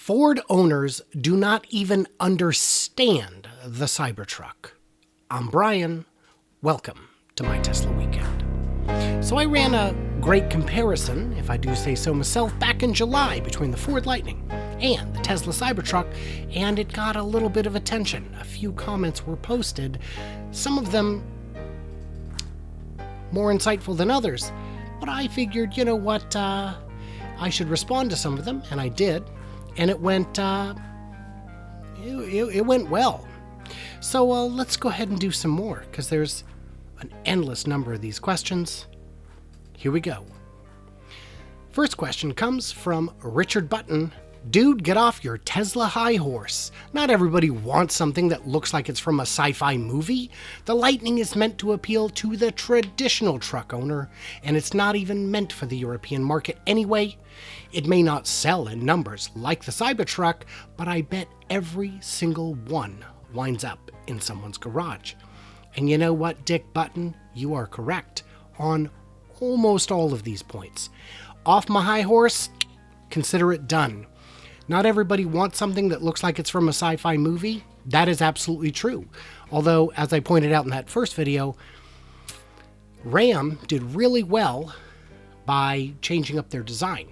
Ford owners do not even understand the Cybertruck. I'm Brian. Welcome to my Tesla weekend. So I ran a great comparison, if I do say so myself, back in July between the Ford Lightning and the Tesla Cybertruck, and it got a little bit of attention. A few comments were posted, some of them more insightful than others, but I figured, you know what, I should respond to some of them, and I did, and it went well. So let's go ahead and do some more, because there's an endless number of these questions. Here we go. First question comes from Richard Button. Dude, get off your Tesla high horse. Not everybody wants something that looks like it's from a sci-fi movie. The Lightning is meant to appeal to the traditional truck owner, and it's not even meant for the European market anyway. It may not sell in numbers like the Cybertruck, but I bet every single one winds up in someone's garage. And you know what, Dick Button? You are correct on almost all of these points. Off my high horse, consider it done. Not everybody wants something that looks like it's from a sci-fi movie. That is absolutely true. Although, as I pointed out in that first video, Ram did really well by changing up their design.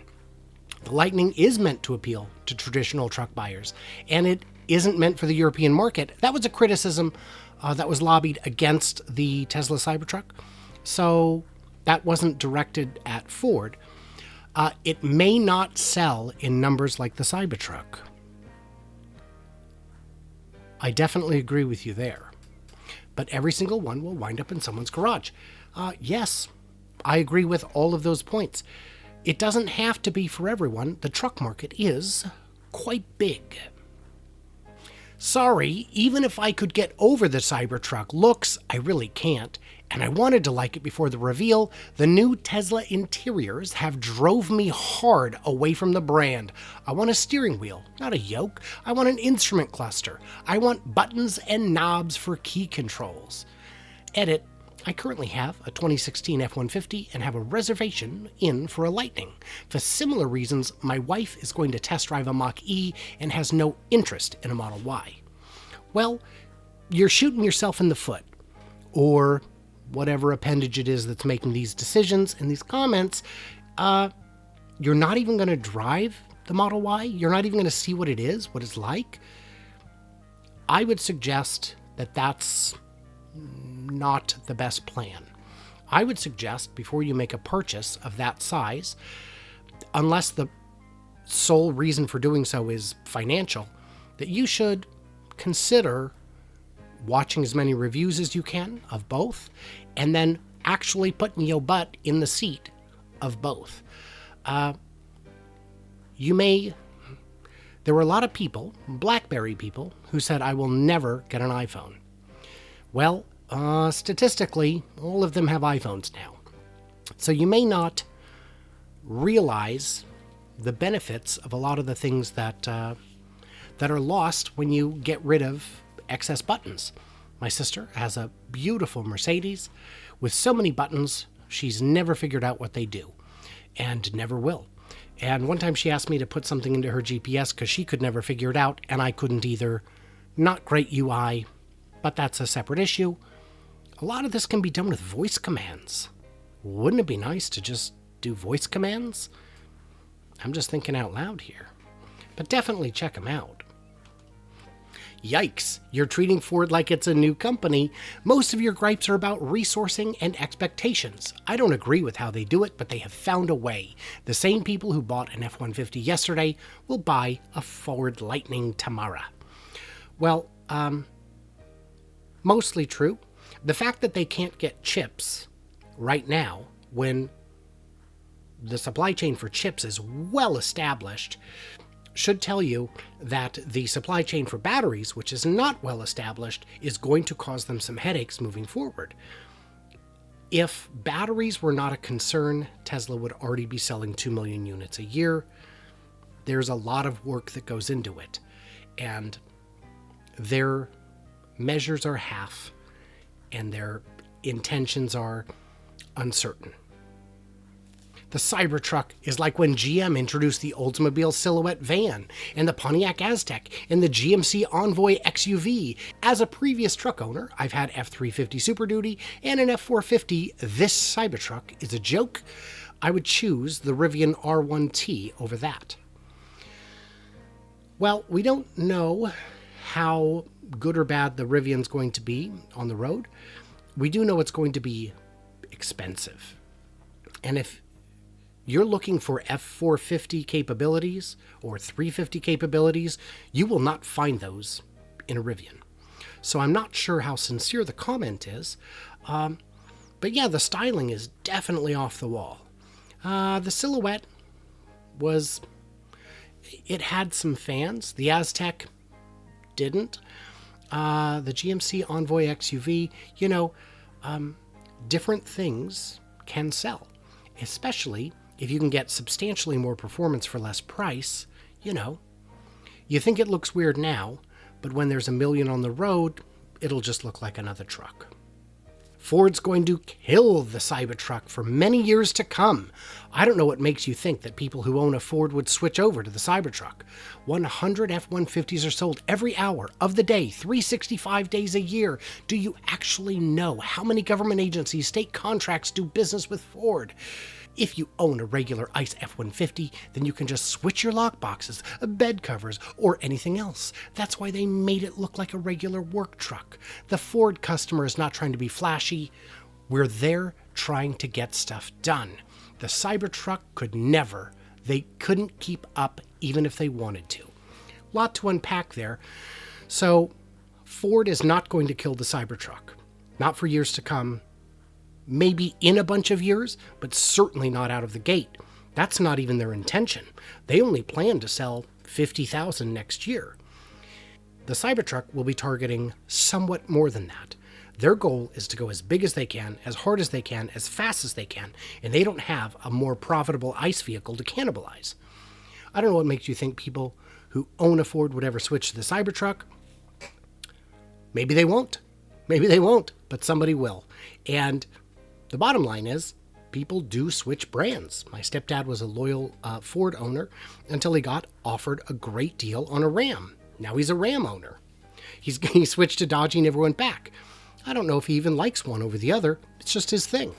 The Lightning is meant to appeal to traditional truck buyers, and it isn't meant for the European market. That was a criticism that was lobbied against the Tesla Cybertruck, so that wasn't directed at Ford. It may not sell in numbers like the Cybertruck. I definitely agree with you there. But every single one will wind up in someone's garage. Yes, I agree with all of those points. It doesn't have to be for everyone. The truck market is quite big. Sorry, even if I could get over the Cybertruck looks, I really can't. And I wanted to like it before the reveal. The new Tesla interiors have drove me hard away from the brand. I want a steering wheel, not a yoke. I want an instrument cluster. I want buttons and knobs for key controls. Edit. I currently have a 2016 F-150 and have a reservation in for a Lightning. For similar reasons, my wife is going to test drive a Mach-E and has no interest in a Model Y. Well, you're shooting yourself in the foot, or whatever appendage it is that's making these decisions and these comments. You're not even going to drive the Model Y. You're not even going to see what it is, what it's like. I would suggest that that's not the best plan. I would suggest before you make a purchase of that size, unless the sole reason for doing so is financial, that you should consider watching as many reviews as you can of both, and then actually putting your butt in the seat of both. There were a lot of people, BlackBerry people, who said, I will never get an iPhone. Well, statistically, all of them have iPhones now. So you may not realize the benefits of a lot of the things that are lost when you get rid of excess buttons. My sister has a beautiful Mercedes with so many buttons, she's never figured out what they do, and never will. And one time she asked me to put something into her GPS because she could never figure it out, and I couldn't either. Not great UI, but that's a separate issue. A lot of this can be done with voice commands. Wouldn't it be nice to just do voice commands? I'm just thinking out loud here. But definitely check them out. Yikes, you're treating Ford like it's a new company. Most of your gripes are about resourcing and expectations. I don't agree with how they do it, but they have found a way. The same people who bought an F-150 yesterday will buy a Ford Lightning tomorrow. Well, mostly true. The fact that they can't get chips right now, when the supply chain for chips is well established, should tell you that the supply chain for batteries, which is not well established, is going to cause them some headaches moving forward. If batteries were not a concern, Tesla would already be selling 2 million units a year. There's a lot of work that goes into it, and their measures are half, and their intentions are uncertain. The Cybertruck is like when GM introduced the Oldsmobile Silhouette van, and the Pontiac Aztek, and the GMC Envoy XUV. As a previous truck owner, I've had F-350 Super Duty and an F-450. This Cybertruck is a joke. I would choose the Rivian R1T over that. Well, we don't know how good or bad the Rivian's going to be on the road. We do know it's going to be expensive. And if you're looking for F450 capabilities or 350 capabilities, you will not find those in a Rivian. So I'm not sure how sincere the comment is. But yeah, the styling is definitely off the wall. The Silhouette it had some fans. The Aztek didn't. The GMC Envoy XUV, different things can sell, especially if you can get substantially more performance for less price. You think it looks weird now, but when there's a million on the road, it'll just look like another truck. Ford's going to kill the Cybertruck for many years to come. I don't know what makes you think that people who own a Ford would switch over to the Cybertruck. 100 F-150s are sold every hour of the day, 365 days a year. Do you actually know how many government agencies, state contracts do business with Ford? If you own a regular ICE F-150, then you can just switch your lockboxes, bed covers, or anything else. That's why they made it look like a regular work truck. The Ford customer is not trying to be flashy. We're there trying to get stuff done. The Cybertruck they couldn't keep up even if they wanted to. Lot to unpack there. So Ford is not going to kill the Cybertruck. Not for years to come. Maybe in a bunch of years, but certainly not out of the gate. That's not even their intention. They only plan to sell 50,000 next year. The Cybertruck will be targeting somewhat more than that. Their goal is to go as big as they can, as hard as they can, as fast as they can, and they don't have a more profitable ICE vehicle to cannibalize. I don't know what makes you think people who own a Ford would ever switch to the Cybertruck. Maybe they won't. Maybe they won't, but somebody will. And the bottom line is, people do switch brands. My stepdad was a loyal Ford owner until he got offered a great deal on a Ram. Now he's a Ram owner. He switched to Dodge, he never went back. I don't know if he even likes one over the other. It's just his thing.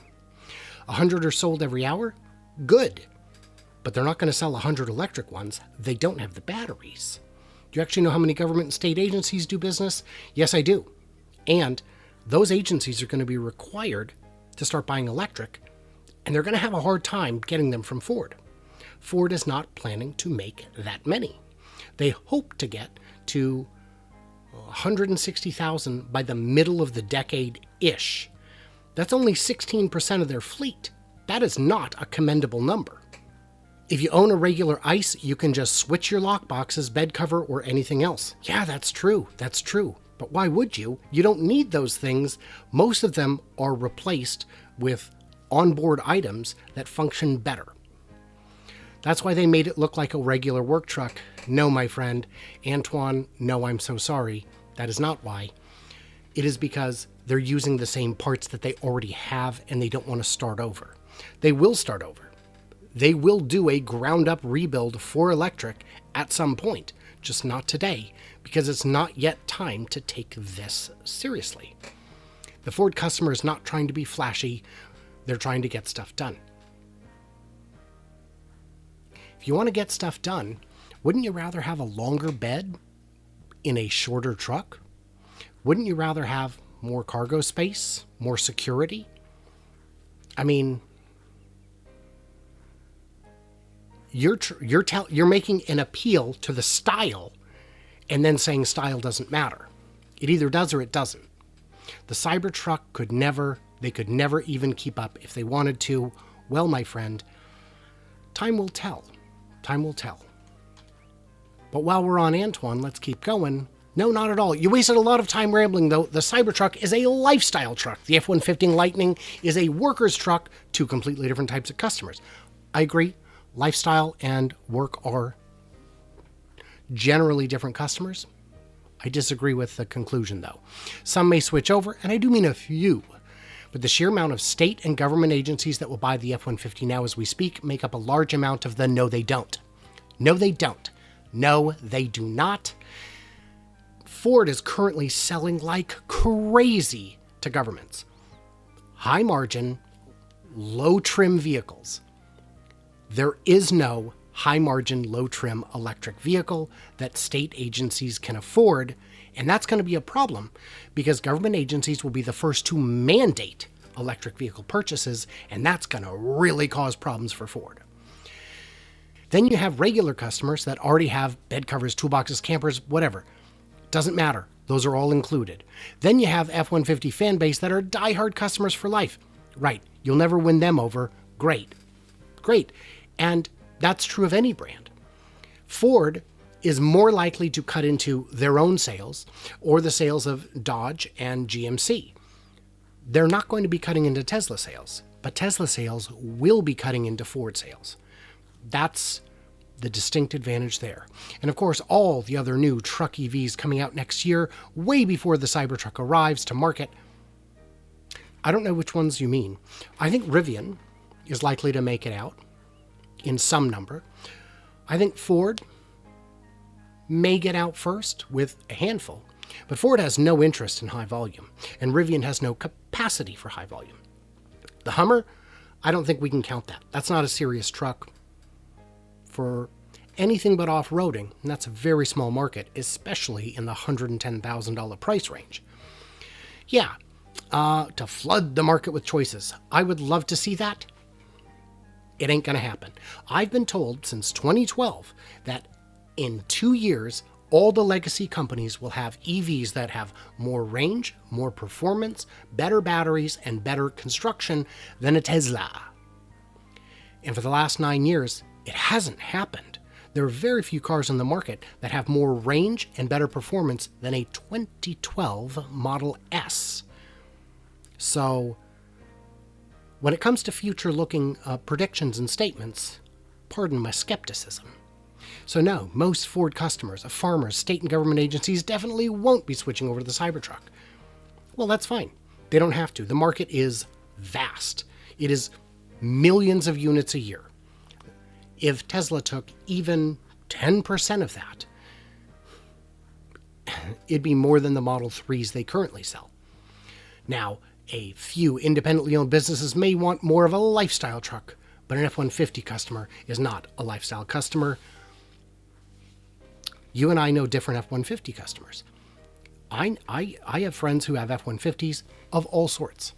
100 are sold every hour? Good. But they're not going to sell 100 electric ones. They don't have the batteries. Do you actually know how many government and state agencies do business? Yes, I do. And those agencies are going to be required to start buying electric, and they're going to have a hard time getting them from Ford. Ford is not planning to make that many. They hope to get to 160,000 by the middle of the decade-ish. That's only 16% of their fleet. That is not a commendable number. If you own a regular ICE, you can just switch your lockboxes, bed cover, or anything else. Yeah, that's true. That's true. But why would you? You don't need those things. Most of them are replaced with onboard items that function better. That's why they made it look like a regular work truck. No, my friend. Antoine, no, I'm so sorry. That is not why. It is because they're using the same parts that they already have and they don't want to start over. They will start over. They will do a ground-up rebuild for electric at some point, just not today, because it's not yet time to take this seriously. The Ford customer is not trying to be flashy. They're trying to get stuff done. If you want to get stuff done, wouldn't you rather have a longer bed in a shorter truck? Wouldn't you rather have more cargo space, more security? I mean, you're making an appeal to the style and then saying style doesn't matter. It either does or it doesn't. The Cybertruck could never even keep up if they wanted to. Well, my friend, time will tell. Time will tell. But while we're on Antoine, let's keep going. No, not at all. You wasted a lot of time rambling, though. The Cybertruck is a lifestyle truck. The F-150 Lightning is a worker's truck, two completely different types of customers. I agree. Lifestyle and work are generally different customers. I disagree with the conclusion, though. Some may switch over, and I do mean a few. But the sheer amount of state and government agencies that will buy the F-150 now as we speak make up a large amount of the no, they don't. No, they don't. No, they do not. Ford is currently selling like crazy to governments. High margin, low trim vehicles. There is no high margin, low trim electric vehicle that state agencies can afford. And that's going to be a problem because government agencies will be the first to mandate electric vehicle purchases. And that's going to really cause problems for Ford. Then you have regular customers that already have bed covers, toolboxes, campers, whatever. Doesn't matter. Those are all included. Then you have F-150 fan base that are diehard customers for life. Right. You'll never win them over. Great. Great. And that's true of any brand. Ford is more likely to cut into their own sales or the sales of Dodge and GMC. They're not going to be cutting into Tesla sales, but Tesla sales will be cutting into Ford sales. That's the distinct advantage there. And of course, all the other new truck EVs coming out next year, way before the Cybertruck arrives to market. I don't know which ones you mean. I think Rivian is likely to make it out in some number. I think Ford may get out first with a handful, but Ford has no interest in high volume, and Rivian has no capacity for high volume. The Hummer, I don't think we can count that. That's not a serious truck for anything but off-roading, and that's a very small market, especially in the $110,000 price range. Yeah, to flood the market with choices. I would love to see that. It ain't going to happen. I've been told since 2012 that in 2 years, all the legacy companies will have EVs that have more range, more performance, better batteries, and better construction than a Tesla. And for the last 9 years, it hasn't happened. There are very few cars on the market that have more range and better performance than a 2012 Model S. So, when it comes to future-looking predictions and statements, pardon my skepticism. So no, most Ford customers, farmers, state and government agencies definitely won't be switching over to the Cybertruck. Well, that's fine. They don't have to. The market is vast. It is millions of units a year. If Tesla took even 10% of that, it'd be more than the Model 3s they currently sell. Now, a few independently owned businesses may want more of a lifestyle truck, but an F-150 customer is not a lifestyle customer. You and I know different F-150 customers. I have friends who have F-150s of all sorts.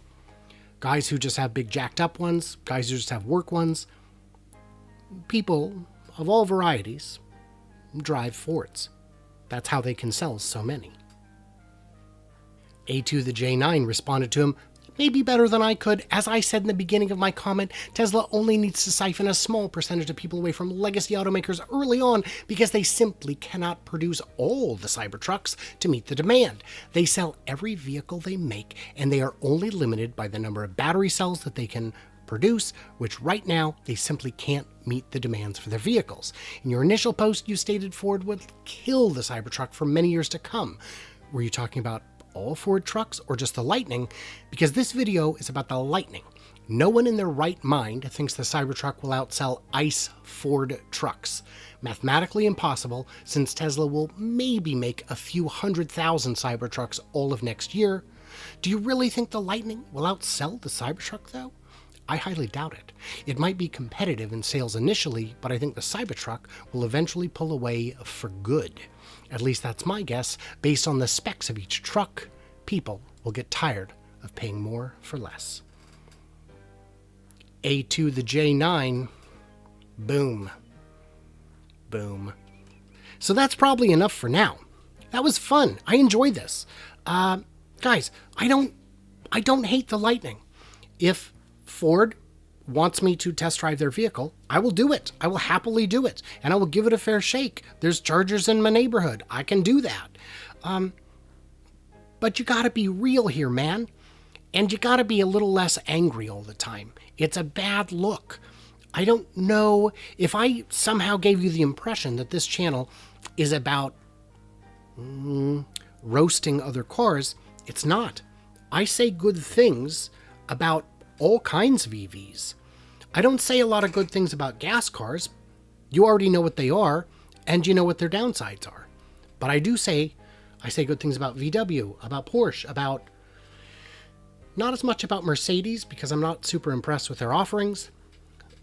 Guys who just have big jacked up ones, guys who just have work ones. People of all varieties drive Fords. That's how they can sell so many. A2 the J9 responded to him, maybe better than I could. As I said in the beginning of my comment, Tesla only needs to siphon a small percentage of people away from legacy automakers early on because they simply cannot produce all the Cybertrucks to meet the demand. They sell every vehicle they make, and they are only limited by the number of battery cells that they can produce, which right now they simply can't meet the demands for their vehicles. In your initial post, you stated Ford would kill the Cybertruck for many years to come. Were you talking about all Ford trucks or just the Lightning? Because this video is about the Lightning. No one in their right mind thinks the Cybertruck will outsell ICE Ford trucks. Mathematically impossible, since Tesla will maybe make a few 100,000 Cybertrucks all of next year. Do you really think the Lightning will outsell the Cybertruck though? I highly doubt it. It might be competitive in sales initially, but I think the Cybertruck will eventually pull away for good. At least that's my guess. Based on the specs of each truck, people will get tired of paying more for less. A2 the J9, boom. Boom. So that's probably enough for now. That was fun. I enjoyed this. Guys, I don't hate the Lightning. If Ford wants me to test drive their vehicle, I will do it. I will happily do it. And I will give it a fair shake. There's chargers in my neighborhood. I can do that. But you gotta be real here, man. And you gotta be a little less angry all the time. It's a bad look. I don't know if I somehow gave you the impression that this channel is about roasting other cars. It's not. I say good things about all kinds of EVs. I don't say a lot of good things about gas cars. You already know what they are, and you know what their downsides are. But I say good things about VW, about Porsche, about... Not as much about Mercedes, because I'm not super impressed with their offerings.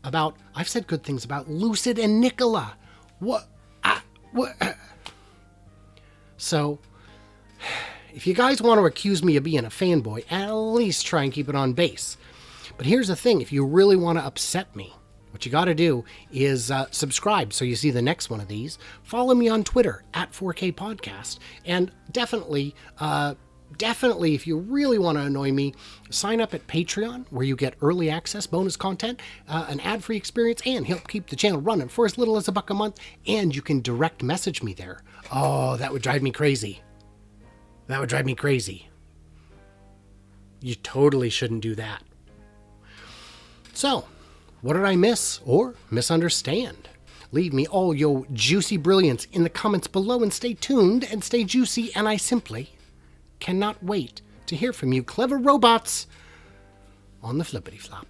I've said good things about Lucid and Nikola. So, if you guys want to accuse me of being a fanboy, at least try and keep it on base. But here's the thing, if you really want to upset me, what you got to do is subscribe so you see the next one of these. Follow me on Twitter, @4K Podcast. And definitely, if you really want to annoy me, sign up at Patreon, where you get early access, bonus content, an ad-free experience, and help keep the channel running for as little as $1 a month. And you can direct message me there. Oh, that would drive me crazy. That would drive me crazy. You totally shouldn't do that. So, what did I miss or misunderstand? Leave me all your juicy brilliance in the comments below, and stay tuned and stay juicy, and I simply cannot wait to hear from you clever robots on the flippity flop.